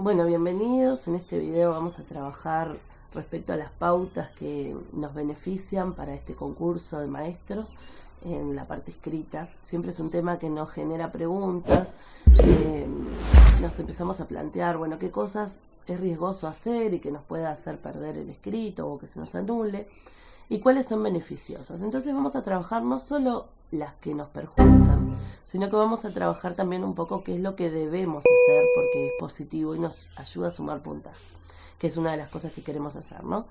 Bueno, bienvenidos. En este video vamos a trabajar respecto a las pautas que nos benefician para este concurso de maestros en la parte escrita. Siempre es un tema que nos genera preguntas, nos empezamos a plantear, bueno, qué cosas es riesgoso hacer y que nos pueda hacer perder el escrito o que se nos anule, y cuáles son beneficiosas. Entonces vamos a trabajar no solo las que nos perjudican, sino que vamos a trabajar también un poco qué es lo que debemos hacer porque es positivo y nos ayuda a sumar puntaje, que es una de las cosas que queremos hacer, ¿no?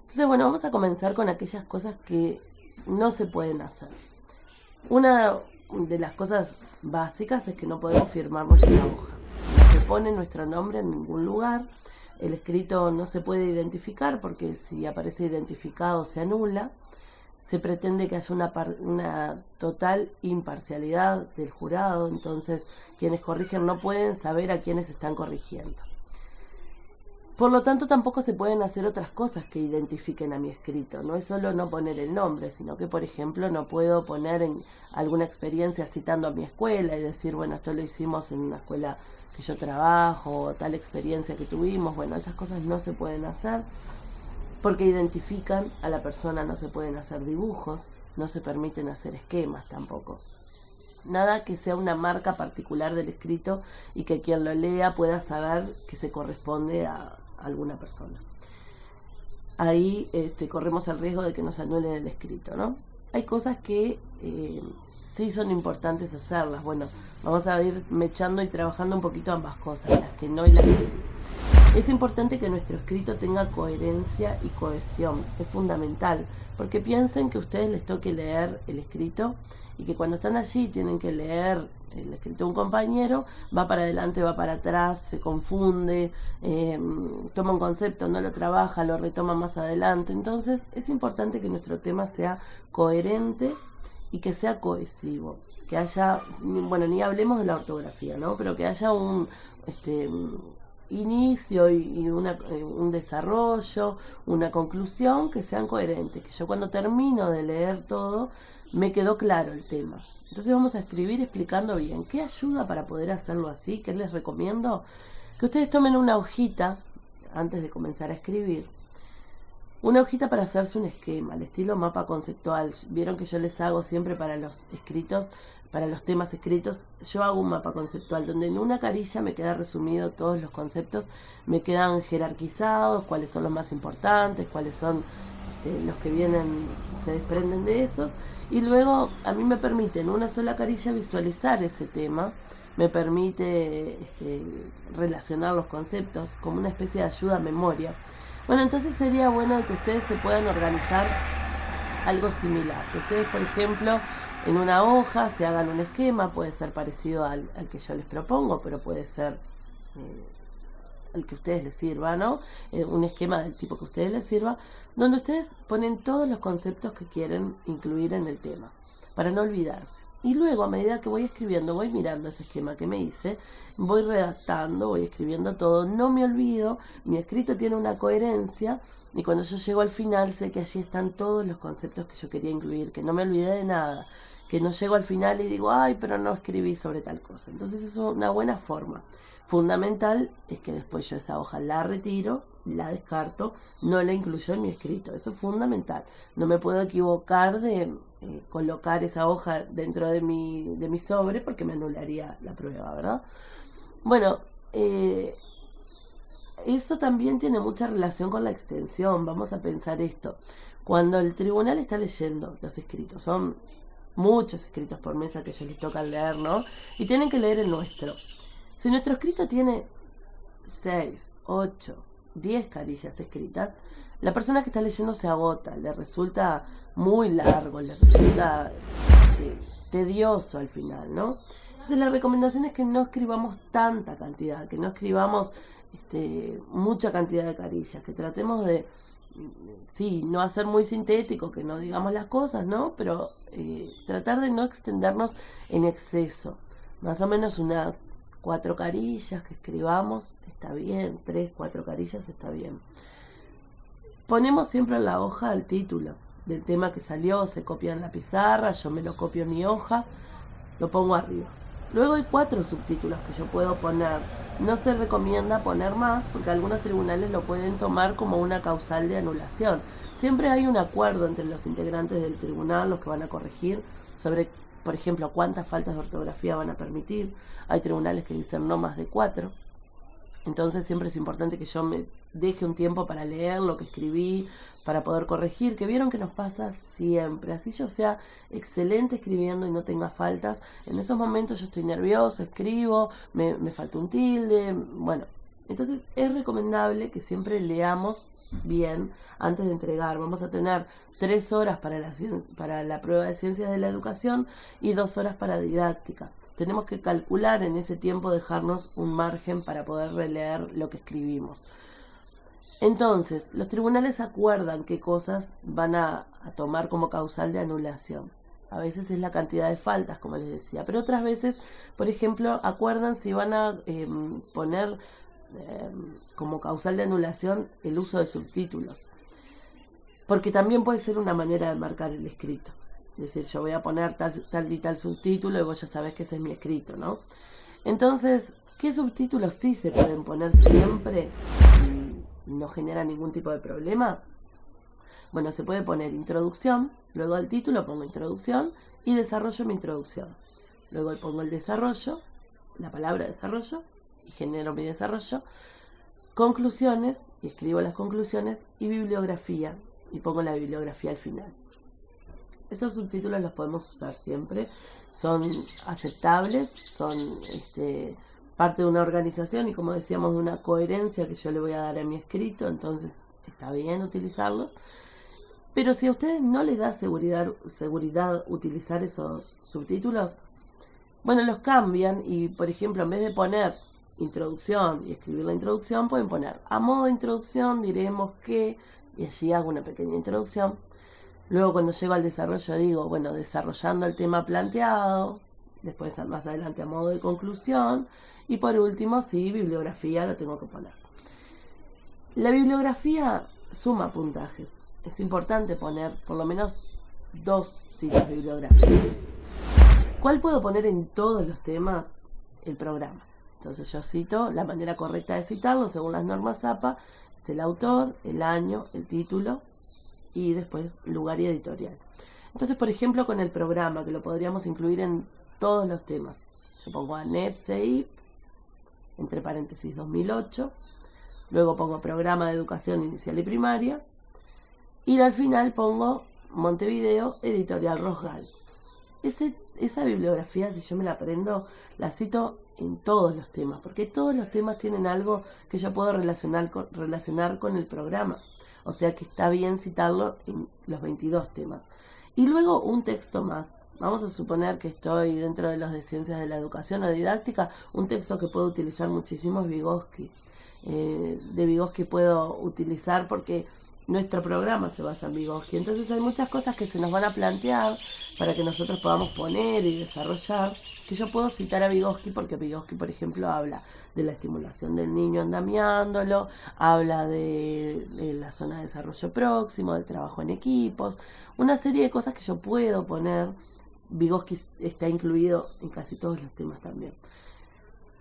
Entonces, bueno, vamos a comenzar con aquellas cosas que no se pueden hacer. Una de las cosas básicas es que no podemos firmar nuestra hoja. No se pone nuestro nombre en ningún lugar. El escrito no se puede identificar porque si aparece identificado se anula. Se pretende que haya una total imparcialidad del jurado, entonces quienes corrigen no pueden saber a quienes están corrigiendo. Por lo tanto, tampoco se pueden hacer otras cosas que identifiquen a mi escrito. No es solo no poner el nombre, sino que, por ejemplo, no puedo poner en alguna experiencia citando a mi escuela y decir, bueno, esto lo hicimos en una escuela que yo trabajo, tal experiencia que tuvimos. Bueno, esas cosas no se pueden hacer porque identifican a la persona. No se pueden hacer dibujos, no se permiten hacer esquemas tampoco. Nada que sea una marca particular del escrito y que quien lo lea pueda saber que se corresponde a alguna persona. Ahí corremos el riesgo de que nos anulen el escrito, ¿no? Hay cosas que sí son importantes hacerlas. Bueno, vamos a ir mechando y trabajando un poquito ambas cosas, las que no y las que sí. Es importante que nuestro escrito tenga coherencia y cohesión, es fundamental, porque piensen que a ustedes les toque leer el escrito y que cuando están allí tienen que leer el escrito de un compañero, va para adelante, va para atrás, se confunde, toma un concepto, no lo trabaja, lo retoma más adelante. Entonces es importante que nuestro tema sea coherente y que sea cohesivo, que haya, bueno, ni hablemos de la ortografía, ¿no? Pero que haya un inicio y un desarrollo, una conclusión que sean coherentes, que yo cuando termino de leer todo me quedó claro el tema. Entonces vamos a escribir explicando bien. ¿Qué ayuda para poder hacerlo así? ¿Qué les recomiendo? Que ustedes tomen una hojita antes de comenzar a escribir. Una hojita para hacerse un esquema, al estilo mapa conceptual. Vieron que yo les hago siempre para los escritos, para los temas escritos, yo hago un mapa conceptual donde en una carilla me queda resumido todos los conceptos, me quedan jerarquizados, cuáles son los más importantes, cuáles son los que vienen, se desprenden de esos, y luego a mí me permite en una sola carilla visualizar ese tema, me permite relacionar los conceptos como una especie de ayuda a memoria. Bueno, entonces sería bueno que ustedes se puedan organizar algo similar, que ustedes, por ejemplo, en una hoja se hagan un esquema, puede ser parecido al que yo les propongo, pero puede ser el que a ustedes les sirva, ¿no? Un esquema del tipo que a ustedes les sirva, donde ustedes ponen todos los conceptos que quieren incluir en el tema, para no olvidarse. Y luego, a medida que voy escribiendo, voy mirando ese esquema que me hice, voy redactando, voy escribiendo todo, no me olvido, mi escrito tiene una coherencia, y cuando yo llego al final sé que allí están todos los conceptos que yo quería incluir, que no me olvidé de nada, que no llego al final y digo, ay, pero no escribí sobre tal cosa. Entonces es una buena forma. Fundamental es que después yo esa hoja la retiro, la descarto, no la incluyo en mi escrito. Eso es fundamental. No me puedo equivocar de colocar esa hoja dentro de mi sobre porque me anularía la prueba, ¿verdad? Bueno, eso también tiene mucha relación con la extensión. Vamos a pensar esto. Cuando el tribunal está leyendo los escritos, son muchos escritos por mesa que ellos les toca leer, ¿no? Y tienen que leer el nuestro. Si nuestro escrito tiene 6, 8, 10 carillas escritas, la persona que está leyendo se agota, le resulta muy largo, le resulta tedioso al final, ¿no? Entonces la recomendación es que no escribamos tanta cantidad, que no escribamos mucha cantidad de carillas, que tratemos de, sí, no hacer muy sintético, que no digamos las cosas, ¿no? Pero tratar de no extendernos en exceso, más o menos unas 4 carillas que escribamos, está bien, 3, 4 carillas está bien. Ponemos siempre en la hoja el título del tema que salió, se copia en la pizarra, yo me lo copio en mi hoja, lo pongo arriba. Luego hay 4 subtítulos que yo puedo poner no se recomienda poner más porque algunos tribunales lo pueden tomar como una causal de anulación. Siempre hay un acuerdo entre los integrantes del tribunal, los que van a corregir, sobre, por ejemplo, cuántas faltas de ortografía van a permitir. Hay tribunales que dicen no más de 4. Entonces siempre es importante que yo me deje un tiempo para leer lo que escribí, para poder corregir, que vieron que nos pasa siempre. Así yo sea excelente escribiendo y no tenga faltas. En esos momentos yo estoy nervioso, escribo, me falta un tilde. Bueno, entonces es recomendable que siempre leamos bien antes de entregar. Vamos a tener 3 horas para la prueba de ciencias de la educación y 2 horas para didáctica. Tenemos que calcular en ese tiempo, dejarnos un margen para poder releer lo que escribimos. Entonces, los tribunales acuerdan qué cosas van a tomar como causal de anulación. A veces es la cantidad de faltas, como les decía, pero otras veces, por ejemplo, acuerdan si van a poner como causal de anulación el uso de subtítulos. Porque también puede ser una manera de marcar el escrito. Es decir, yo voy a poner tal y tal subtítulo y vos ya sabés que ese es mi escrito, ¿no? Entonces, ¿qué subtítulos sí se pueden poner siempre y no genera ningún tipo de problema? Bueno, se puede poner introducción, luego del título pongo introducción y desarrollo mi introducción. Luego pongo el desarrollo, la palabra desarrollo, y genero mi desarrollo. Conclusiones, y escribo las conclusiones, y bibliografía, y pongo la bibliografía al final. Esos subtítulos los podemos usar siempre, son aceptables, son parte de una organización y, como decíamos, de una coherencia que yo le voy a dar a mi escrito, entonces está bien utilizarlos. Pero si a ustedes no les da seguridad utilizar esos subtítulos, bueno, los cambian y, por ejemplo, en vez de poner introducción y escribir la introducción, pueden poner a modo de introducción diremos que, y allí hago una pequeña introducción. Luego, cuando llego al desarrollo, digo, bueno, desarrollando el tema planteado. Después, más adelante, a modo de conclusión. Y por último, sí, bibliografía lo tengo que poner. La bibliografía suma puntajes. Es importante poner por lo menos 2 citas bibliográficas. ¿Cuál puedo poner en todos los temas? El programa. Entonces yo cito, la manera correcta de citarlo, según las normas APA, es el autor, el año, el título y después lugar y editorial. Entonces, por ejemplo, con el programa, que lo podríamos incluir en todos los temas, yo pongo ANEP, CEIP, entre paréntesis 2008, luego pongo programa de educación inicial y primaria, y al final pongo Montevideo, editorial Rosgal. Esa bibliografía, si yo me la aprendo, la cito en todos los temas, porque todos los temas tienen algo que yo puedo relacionar con el programa. O sea que está bien citarlo en los 22 temas. Y luego un texto más. Vamos a suponer que estoy dentro de los de ciencias de la educación o didáctica. Un texto que puedo utilizar muchísimo es Vygotsky. De Vygotsky puedo utilizar porque nuestro programa se basa en Vygotsky. Entonces hay muchas cosas que se nos van a plantear para que nosotros podamos poner y desarrollar, que yo puedo citar a Vygotsky porque Vygotsky, por ejemplo, habla de la estimulación del niño andamiándolo, habla de la zona de desarrollo próximo, del trabajo en equipos, una serie de cosas que yo puedo poner. Vygotsky está incluido en casi todos los temas también.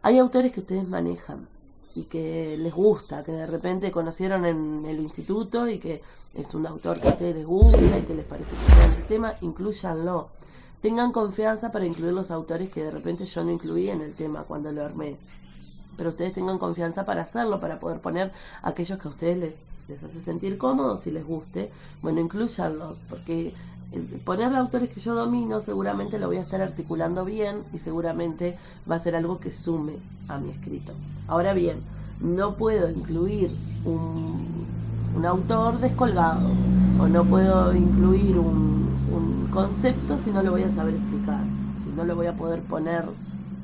Hay autores que ustedes manejan y que les gusta, que de repente conocieron en el instituto y que es un autor que a ustedes les gusta y que les parece que sea el tema, inclúyanlo. Tengan confianza para incluir los autores que de repente yo no incluí en el tema cuando lo armé. Pero ustedes tengan confianza para hacerlo, para poder poner aquellos que a ustedes les hace sentir cómodos y les guste. Bueno, inclúyanlos, porque poner autores que yo domino seguramente lo voy a estar articulando bien y seguramente va a ser algo que sume a mi escrito. Ahora bien, no puedo incluir un autor descolgado o no puedo incluir un concepto si no lo voy a saber explicar, si no lo voy a poder poner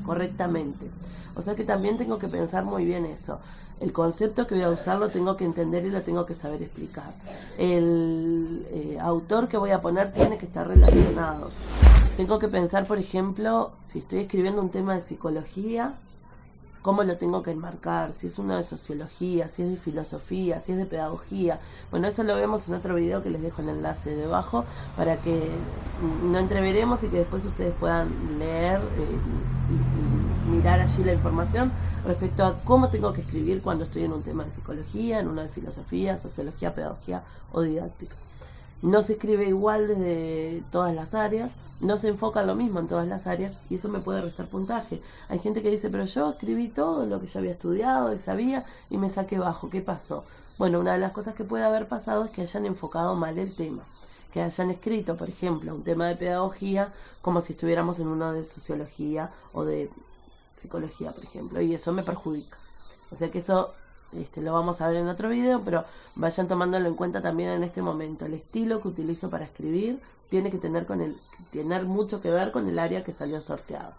correctamente. O sea que también tengo que pensar muy bien eso. El concepto que voy a usar lo tengo que entender y lo tengo que saber explicar. El autor que voy a poner tiene que estar relacionado. Tengo que pensar, por ejemplo, si estoy escribiendo un tema de psicología, cómo lo tengo que enmarcar, si es uno de sociología, si es de filosofía, si es de pedagogía. Bueno, eso lo vemos en otro video que les dejo el enlace debajo para que no entreveremos y que después ustedes puedan leer y mirar allí la información respecto a cómo tengo que escribir cuando estoy en un tema de psicología, en uno de filosofía, sociología, pedagogía o didáctica. No se escribe igual desde todas las áreas, no se enfoca lo mismo en todas las áreas y eso me puede restar puntaje. Hay gente que dice, pero yo escribí todo lo que yo había estudiado y sabía y me saqué bajo. ¿Qué pasó? Bueno, una de las cosas que puede haber pasado es que hayan enfocado mal el tema. Que hayan escrito, por ejemplo, un tema de pedagogía como si estuviéramos en uno de sociología o de psicología, por ejemplo, y eso me perjudica. O sea que eso lo vamos a ver en otro video, pero vayan tomándolo en cuenta también en este momento. El estilo que utilizo para escribir tiene que tener mucho que ver con el área que salió sorteado.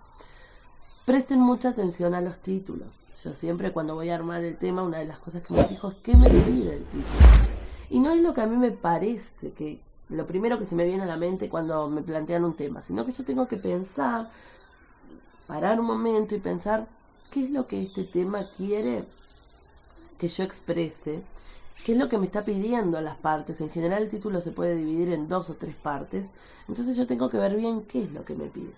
Presten mucha atención a los títulos. Yo siempre cuando voy a armar el tema, una de las cosas que me fijo es qué me pide el título. Y no es lo que a mí me parece, que lo primero que se me viene a la mente cuando me plantean un tema, sino que yo tengo que pensar, parar un momento y pensar qué es lo que este tema quiere que yo exprese, qué es lo que me está pidiendo las partes. En general el título se puede dividir en 2 o 3 partes, entonces yo tengo que ver bien qué es lo que me pide.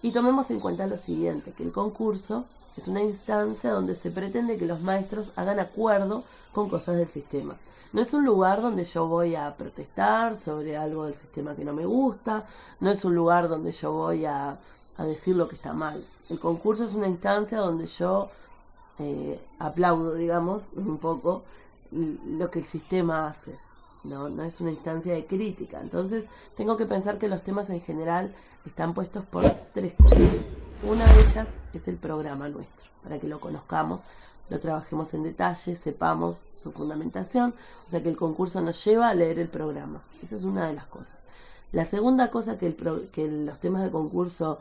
Y tomemos en cuenta lo siguiente, que el concurso es una instancia donde se pretende que los maestros hagan acuerdo con cosas del sistema. No es un lugar donde yo voy a protestar sobre algo del sistema que no me gusta, no es un lugar donde yo voy a decir lo que está mal. El concurso es una instancia donde yo aplaudo, digamos, un poco lo que el sistema hace. No es una instancia de crítica. Entonces tengo que pensar que los temas en general están puestos por 3 cosas. Una de ellas es el programa nuestro, para que lo conozcamos, lo trabajemos en detalle, sepamos su fundamentación, o sea que el concurso nos lleva a leer el programa. Esa es una de las cosas. La segunda cosa que los temas de concurso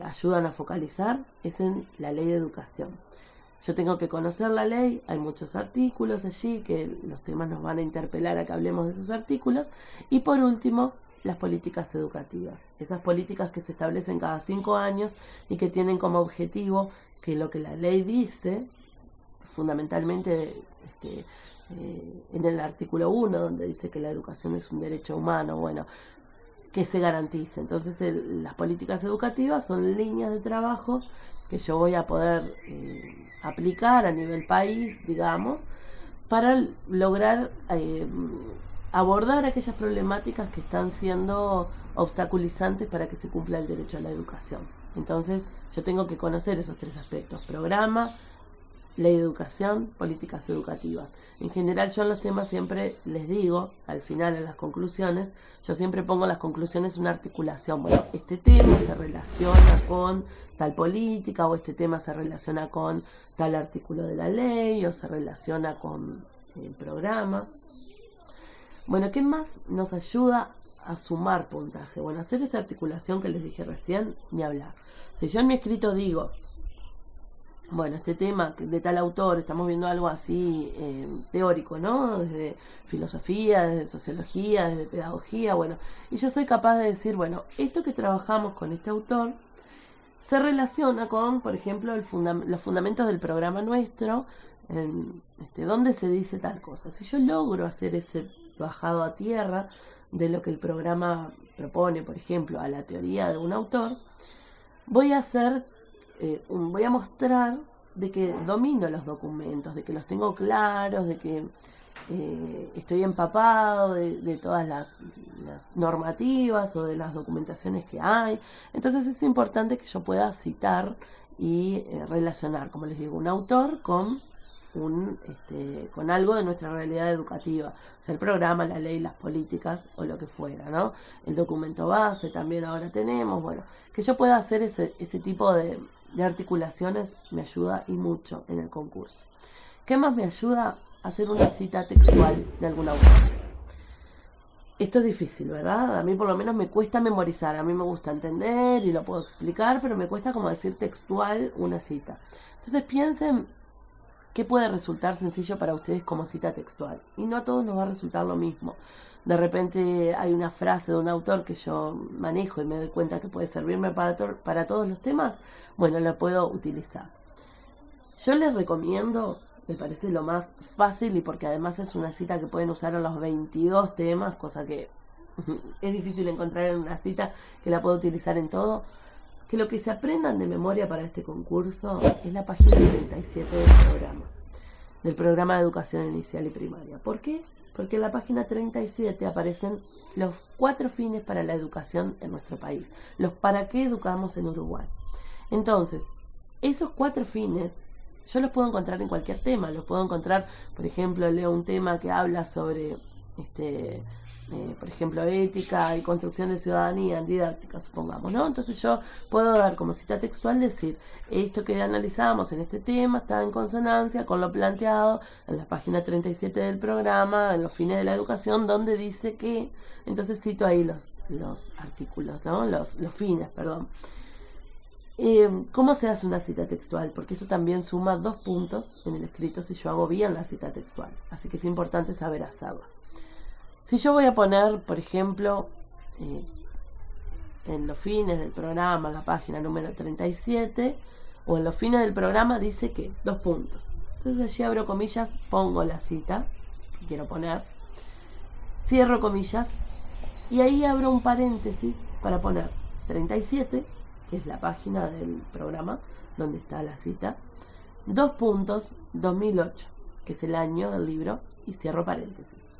ayudan a focalizar es en la ley de educación. Yo tengo que conocer la ley, hay muchos artículos allí que los temas nos van a interpelar a que hablemos de esos artículos. Y por último, las políticas educativas. Esas políticas que se establecen cada 5 años y que tienen como objetivo que lo que la ley dice, fundamentalmente en el artículo 1, donde dice que la educación es un derecho humano, bueno, que se garantice. Entonces las políticas educativas son líneas de trabajo que yo voy a poder aplicar a nivel país, digamos, para lograr abordar aquellas problemáticas que están siendo obstaculizantes para que se cumpla el derecho a la educación. Entonces yo tengo que conocer esos 3 aspectos: programa, ley de educación, políticas educativas. En general yo en los temas siempre les digo, al final en las conclusiones, yo siempre pongo en las conclusiones una articulación. Bueno, este tema se relaciona con tal política, o este tema se relaciona con tal artículo de la ley, o se relaciona con el programa. Bueno, ¿qué más nos ayuda a sumar puntaje? Bueno, hacer esa articulación que les dije recién, ni hablar. Si yo en mi escrito digo, bueno, este tema de tal autor, estamos viendo algo así teórico, ¿no? Desde filosofía, desde sociología, desde pedagogía, bueno. Y yo soy capaz de decir, bueno, esto que trabajamos con este autor se relaciona con, por ejemplo, los fundamentos del programa nuestro, donde se dice tal cosa. Si yo logro hacer ese bajado a tierra de lo que el programa propone, por ejemplo, a la teoría de un autor, voy a mostrar de que domino los documentos, de que los tengo claros, de que estoy empapado de todas las normativas o de las documentaciones que hay. Entonces es importante que yo pueda citar y relacionar, como les digo, un autor con algo de nuestra realidad educativa, o sea, el programa, la ley, las políticas o lo que fuera, ¿no? El documento base también ahora tenemos. Bueno, que yo pueda hacer ese tipo de articulaciones me ayuda y mucho en el concurso. ¿Qué más me ayuda? Hacer una cita textual de algún autor. Esto es difícil, ¿verdad? A mí por lo menos me cuesta memorizar. A mí me gusta entender y lo puedo explicar, pero me cuesta como decir textual una cita. Entonces piensen qué puede resultar sencillo para ustedes como cita textual. Y no a todos nos va a resultar lo mismo. De repente hay una frase de un autor que yo manejo y me doy cuenta que puede servirme para todos los temas. Bueno, la puedo utilizar. Yo les recomiendo, me parece lo más fácil y porque además es una cita que pueden usar en los 22 temas, cosa que es difícil encontrar en una cita que la pueda utilizar en todo, que lo que se aprendan de memoria para este concurso es la página 37 del programa de educación inicial y primaria. ¿Por qué? Porque en la página 37 aparecen los 4 fines para la educación en nuestro país, los para qué educamos en Uruguay. Entonces, esos 4 fines yo los puedo encontrar en cualquier tema. Los puedo encontrar, por ejemplo, leo un tema que habla sobre, por ejemplo, ética y construcción de ciudadanía en didáctica, supongamos, ¿no? Entonces yo puedo dar como cita textual, decir, esto que analizamos en este tema está en consonancia con lo planteado en la página 37 del programa, en los fines de la educación, donde dice que, entonces cito ahí los artículos, ¿no? Los fines, perdón. ¿Cómo se hace una cita textual? Porque eso también suma 2 puntos en el escrito si yo hago bien la cita textual. Así que es importante saber hacerla. Si yo voy a poner, por ejemplo, en los fines del programa, la página número 37, o en los fines del programa dice que 2 puntos. Entonces allí abro comillas, pongo la cita que quiero poner, cierro comillas, y ahí abro un paréntesis para poner 37, que es la página del programa donde está la cita, 2 puntos, 2008, que es el año del libro, y cierro paréntesis.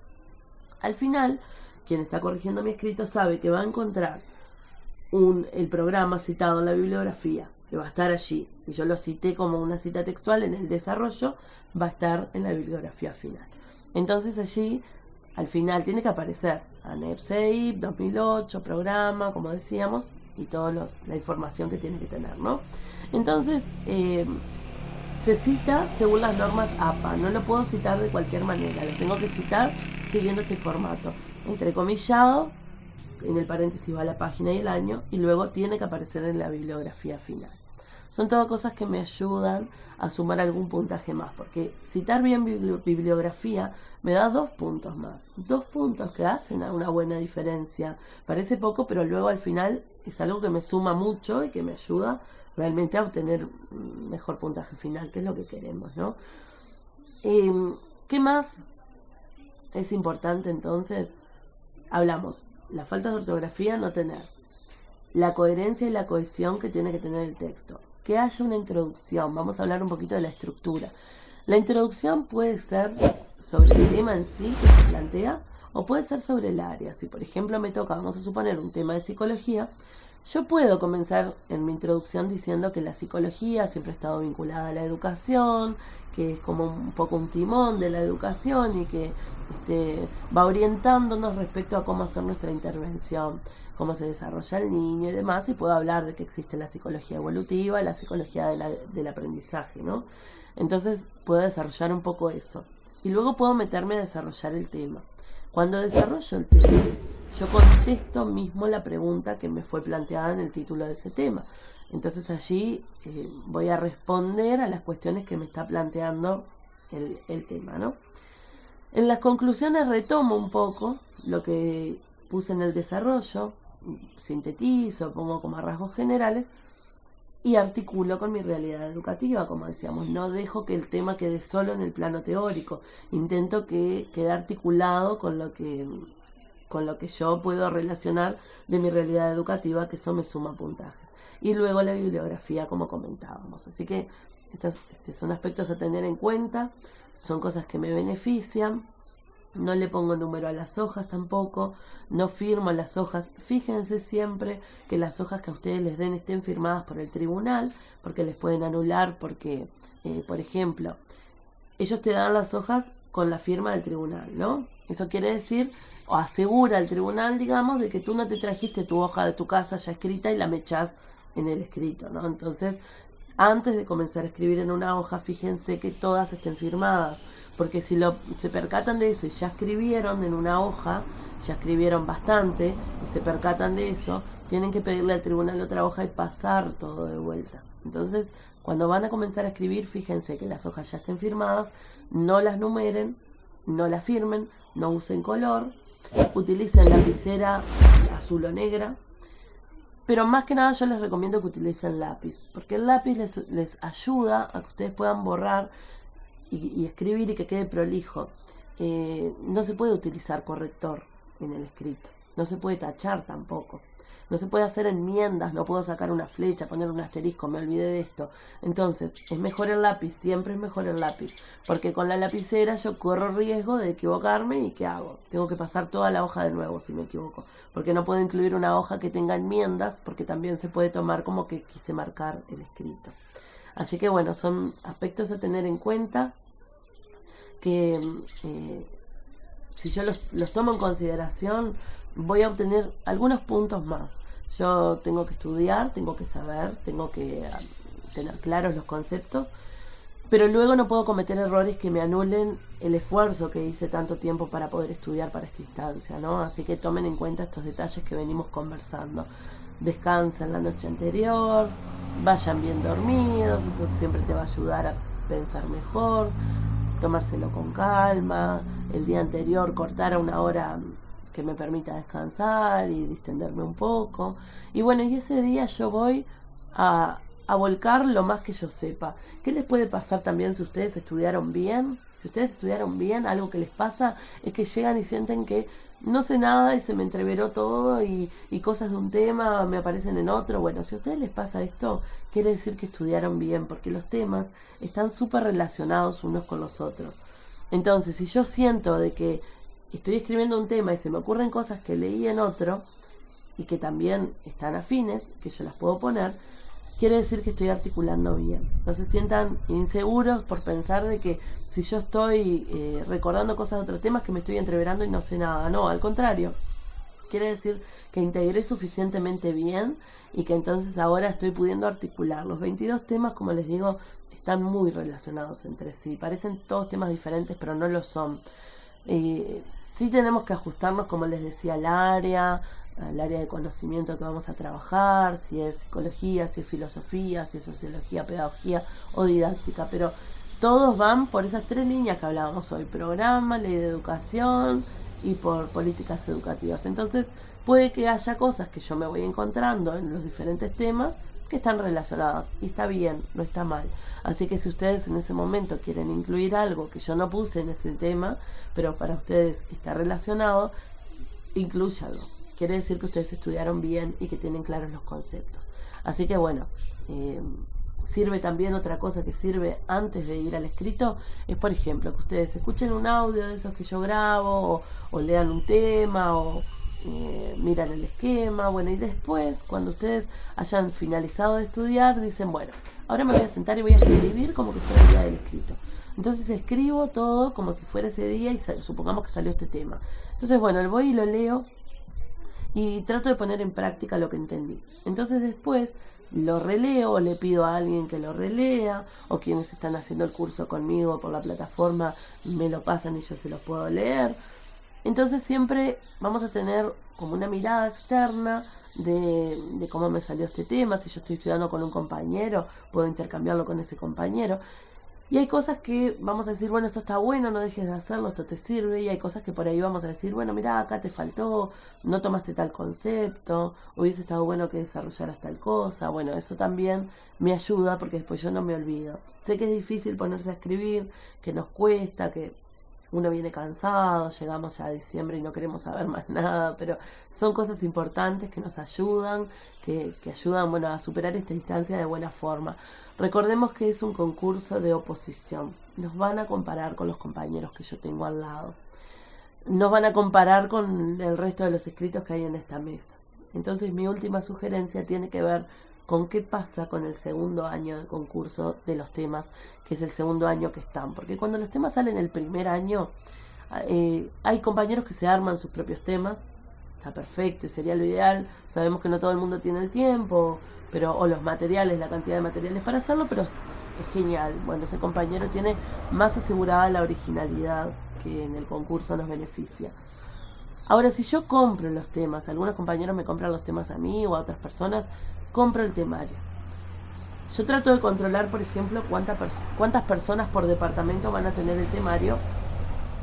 Al final, quien está corrigiendo mi escrito sabe que va a encontrar el programa citado en la bibliografía, que va a estar allí. Si yo lo cité como una cita textual en el desarrollo, va a estar en la bibliografía final. Entonces allí, al final, tiene que aparecer ANEP-CEIP, 2008, programa, como decíamos, y toda la información que tiene que tener, ¿no? Entonces, se cita según las normas APA. No lo puedo citar de cualquier manera. Lo tengo que citar siguiendo este formato. Entrecomillado, en el paréntesis va la página y el año, y luego tiene que aparecer en la bibliografía final. Son todas cosas que me ayudan a sumar algún puntaje más, porque citar bien bibliografía me da 2 puntos más. 2 puntos que hacen una buena diferencia. Parece poco, pero luego al final es algo que me suma mucho y que me ayuda realmente a obtener un mejor puntaje final, que es lo que queremos, ¿no? ¿Qué más es importante entonces? Hablamos, la falta de ortografía no tener, la coherencia y la cohesión que tiene que tener el texto, que haya una introducción. Vamos a hablar un poquito de la estructura. La introducción puede ser sobre el tema en sí que se plantea, o puede ser sobre el área. Si por ejemplo me toca, vamos a suponer, un tema de psicología, yo puedo comenzar en mi introducción diciendo que la psicología siempre ha estado vinculada a la educación, que es como un poco un timón de la educación y que va orientándonos respecto a cómo hacer nuestra intervención, cómo se desarrolla el niño y demás, y puedo hablar de que existe la psicología evolutiva, la psicología del aprendizaje, ¿no? Entonces puedo desarrollar un poco eso. Y luego puedo meterme a desarrollar el tema. Cuando desarrollo el tema, yo contesto mismo la pregunta que me fue planteada en el título de ese tema. Entonces allí voy a responder a las cuestiones que me está planteando el tema, ¿no? En las conclusiones retomo un poco lo que puse en el desarrollo, sintetizo, pongo como rasgos generales y articulo con mi realidad educativa, como decíamos. No dejo que el tema quede solo en el plano teórico, intento que quede articulado con lo que yo puedo relacionar de mi realidad educativa, que eso me suma puntajes. Y luego la bibliografía, como comentábamos. Así que esos son aspectos a tener en cuenta, son cosas que me benefician. No le pongo número a las hojas tampoco, no firmo las hojas. Fíjense siempre que las hojas que a ustedes les den estén firmadas por el tribunal, porque les pueden anular, porque, por ejemplo, ellos te dan las hojas con la firma del tribunal, ¿no? Eso quiere decir, o asegura el tribunal, digamos, de que tú no te trajiste tu hoja de tu casa ya escrita y la mechás en el escrito, ¿no? Entonces, antes de comenzar a escribir en una hoja, fíjense que todas estén firmadas, porque si se percatan de eso y ya escribieron en una hoja, ya escribieron bastante, y se percatan de eso, tienen que pedirle al tribunal otra hoja y pasar todo de vuelta. Entonces, cuando van a comenzar a escribir, fíjense que las hojas ya estén firmadas, no las numeren, no las firmen, no usen color, utilicen lapicera azul o negra, Pero más que nada yo les recomiendo que utilicen lápiz, porque el lápiz les ayuda a que ustedes puedan borrar y escribir y que quede prolijo. No se puede utilizar corrector en el escrito, no se puede tachar tampoco, no se puede hacer enmiendas, no puedo sacar una flecha, poner un asterisco, me olvidé de esto. Entonces es mejor el lápiz, siempre es mejor el lápiz, porque con la lapicera yo corro riesgo de equivocarme. ¿Y qué hago? Tengo que pasar toda la hoja de nuevo si me equivoco, porque no puedo incluir una hoja que tenga enmiendas, porque también se puede tomar como que quise marcar el escrito. Así que bueno, son aspectos a tener en cuenta que si yo los tomo en consideración, voy a obtener algunos puntos más. Yo tengo que estudiar, tengo que saber, tengo que tener claros los conceptos, pero luego no puedo cometer errores que me anulen el esfuerzo que hice tanto tiempo para poder estudiar para esta instancia, ¿no? Así que tomen en cuenta estos detalles que venimos conversando. Descansen la noche anterior, vayan bien dormidos, eso siempre te va a ayudar a pensar mejor. Tomárselo con calma, el día anterior cortar a una hora que me permita descansar y distenderme un poco. Y bueno, y ese día yo voy a volcar lo más que yo sepa. ¿Qué les puede pasar también si ustedes estudiaron bien? Si ustedes estudiaron bien, algo que les pasa es que llegan y sienten que no sé nada y se me entreveró todo y cosas de un tema me aparecen en otro. Bueno, si a ustedes les pasa esto, quiere decir que estudiaron bien, porque los temas están súper relacionados unos con los otros. Entonces, si yo siento de que estoy escribiendo un tema y se me ocurren cosas que leí en otro y que también están afines, que yo las puedo poner, quiere decir que estoy articulando bien. No se sientan inseguros por pensar de que si yo estoy recordando cosas de otros temas que me estoy entreverando y no sé nada. No, al contrario. Quiere decir que integré suficientemente bien y que entonces ahora estoy pudiendo articular. Los 22 temas, como les digo, están muy relacionados entre sí. Parecen todos temas diferentes, pero no lo son. Sí tenemos que ajustarnos, como les decía, al área de conocimiento que vamos a trabajar, si es psicología, si es filosofía, si es sociología, pedagogía o didáctica, pero todos van por esas 3 líneas que hablábamos hoy: programa, ley de educación y por políticas educativas. Entonces puede que haya cosas que yo me voy encontrando en los diferentes temas que están relacionadas, y está bien, no está mal. Así que si ustedes en ese momento quieren incluir algo que yo no puse en ese tema, pero para ustedes está relacionado, inclúyanlo. Quiere decir que ustedes estudiaron bien y que tienen claros los conceptos. Así que bueno, sirve también otra cosa que sirve antes de ir al escrito, es por ejemplo que ustedes escuchen un audio de esos que yo grabo, o lean un tema, o miran el esquema. Bueno, y después, cuando ustedes hayan finalizado de estudiar, dicen, bueno, ahora me voy a sentar y voy a escribir como que fuera el día del escrito. Entonces escribo todo como si fuera ese día y supongamos que salió este tema. Entonces, bueno, voy y lo leo y trato de poner en práctica lo que entendí. Entonces después lo releo, o le pido a alguien que lo relea, o quienes están haciendo el curso conmigo por la plataforma me lo pasan y yo se los puedo leer. Entonces siempre vamos a tener como una mirada externa de cómo me salió este tema. Si yo estoy estudiando con un compañero, puedo intercambiarlo con ese compañero. Y hay cosas que vamos a decir, bueno, esto está bueno, no dejes de hacerlo, esto te sirve. Y hay cosas que por ahí vamos a decir, bueno, mirá, acá te faltó, no tomaste tal concepto, hubiese estado bueno que desarrollaras tal cosa. Bueno, eso también me ayuda porque después yo no me olvido. Sé que es difícil ponerse a escribir, que nos cuesta, que uno viene cansado, llegamos ya a diciembre y no queremos saber más nada, pero son cosas importantes que nos ayudan, que ayudan, bueno, a superar esta instancia de buena forma. Recordemos que es un concurso de oposición. Nos van a comparar con los compañeros que yo tengo al lado. Nos van a comparar con el resto de los escritos que hay en esta mesa. Entonces mi última sugerencia tiene que ver con qué pasa con el segundo año de concurso de los temas, que es el segundo año que están. Porque cuando los temas salen el primer año, hay compañeros que se arman sus propios temas. Está perfecto y sería lo ideal. Sabemos que no todo el mundo tiene el tiempo, o los materiales, la cantidad de materiales para hacerlo, pero es genial. Bueno, ese compañero tiene más asegurada la originalidad, que en el concurso nos beneficia. Ahora, si yo compro los temas, algunos compañeros me compran los temas a mí o a otras personas, compro el temario. Yo trato de controlar, por ejemplo, cuántas personas por departamento van a tener el temario,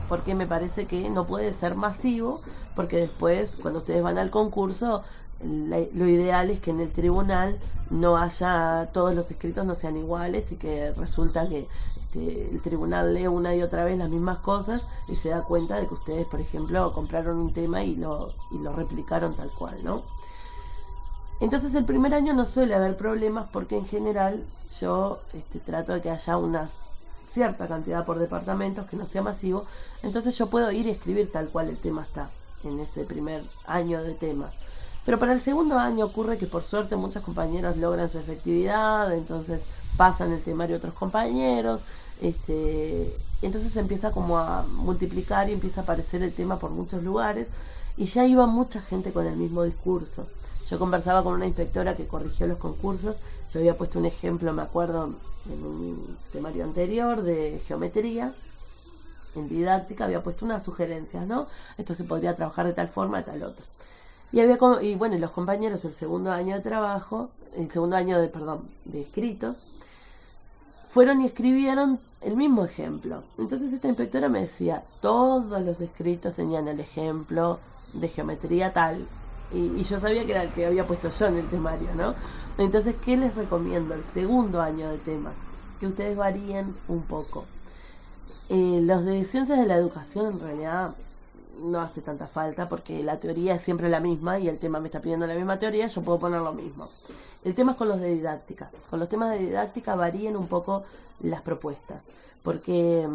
porque me parece que no puede ser masivo, porque después, cuando ustedes van al concurso, lo ideal es que en el tribunal no haya, todos los escritos no sean iguales, y que resulta que el tribunal lee una y otra vez las mismas cosas y se da cuenta de que ustedes, por ejemplo, compraron un tema y lo replicaron tal cual, ¿no? Entonces el primer año no suele haber problemas, porque en general yo trato de que haya una cierta cantidad por departamentos, que no sea masivo. Entonces yo puedo ir y escribir tal cual el tema está en ese primer año de temas. Pero para el segundo año ocurre que por suerte muchos compañeros logran su efectividad, entonces pasan el temario a otros compañeros, entonces se empieza como a multiplicar y empieza a aparecer el tema por muchos lugares, y ya iba mucha gente con el mismo discurso. Yo conversaba con una inspectora que corrigió los concursos. Yo había puesto un ejemplo, me acuerdo, en un temario anterior de geometría. En didáctica había puesto unas sugerencias, ¿no? Esto se podría trabajar de tal forma, de tal otra. Y bueno, los compañeros el segundo año de trabajo, de escritos, fueron y escribieron el mismo ejemplo. Entonces esta inspectora me decía, todos los escritos tenían el ejemplo de geometría tal, y yo sabía que era el que había puesto yo en el temario, ¿no? Entonces, ¿qué les recomiendo? El segundo año de temas, que ustedes varíen un poco. Los de ciencias de la educación en realidad no hace tanta falta, porque la teoría es siempre la misma y el tema me está pidiendo la misma teoría, yo puedo poner lo mismo. El tema es con los de didáctica. Con los temas de didáctica varíen un poco las propuestas, porque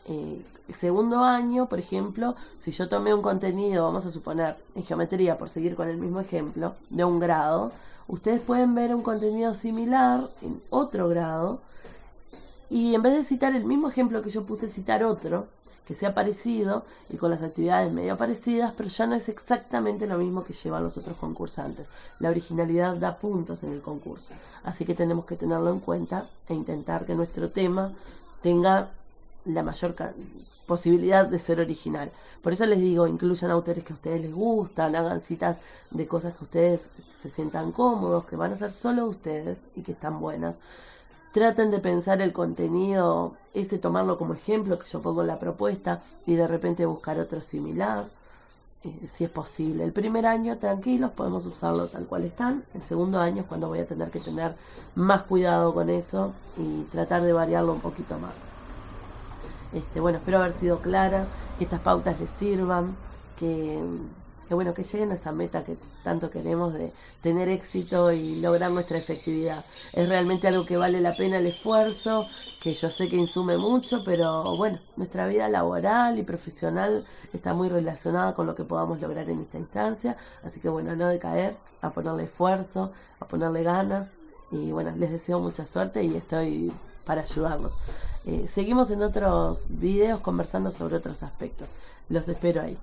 el segundo año, por ejemplo, si yo tomé un contenido, vamos a suponer, en geometría, por seguir con el mismo ejemplo, de un grado, ustedes pueden ver un contenido similar en otro grado, y en vez de citar el mismo ejemplo que yo puse, citar otro que sea parecido y con las actividades medio parecidas, pero ya no es exactamente lo mismo que llevan los otros concursantes. La originalidad da puntos en el concurso, así que tenemos que tenerlo en cuenta e intentar que nuestro tema tenga la mayor posibilidad de ser original. Por eso les digo, incluyan autores que a ustedes les gustan, hagan citas de cosas que ustedes se sientan cómodos, que van a ser solo ustedes y que están buenas. Traten de pensar el contenido, tomarlo como ejemplo que yo pongo en la propuesta, y de repente buscar otro similar, si es posible. El primer año, tranquilos, podemos usarlo tal cual están. El segundo año es cuando voy a tener que tener más cuidado con eso y tratar de variarlo un poquito más. Bueno, espero haber sido clara, que estas pautas les sirvan, que lleguen a esa meta que tanto queremos, de tener éxito y lograr nuestra efectividad. Es realmente algo que vale la pena el esfuerzo, que yo sé que insume mucho, pero bueno, nuestra vida laboral y profesional está muy relacionada con lo que podamos lograr en esta instancia, así que bueno, no decaer, a ponerle esfuerzo, a ponerle ganas, y bueno, les deseo mucha suerte y estoy para ayudarlos. Seguimos en otros videos conversando sobre otros aspectos. Los espero ahí.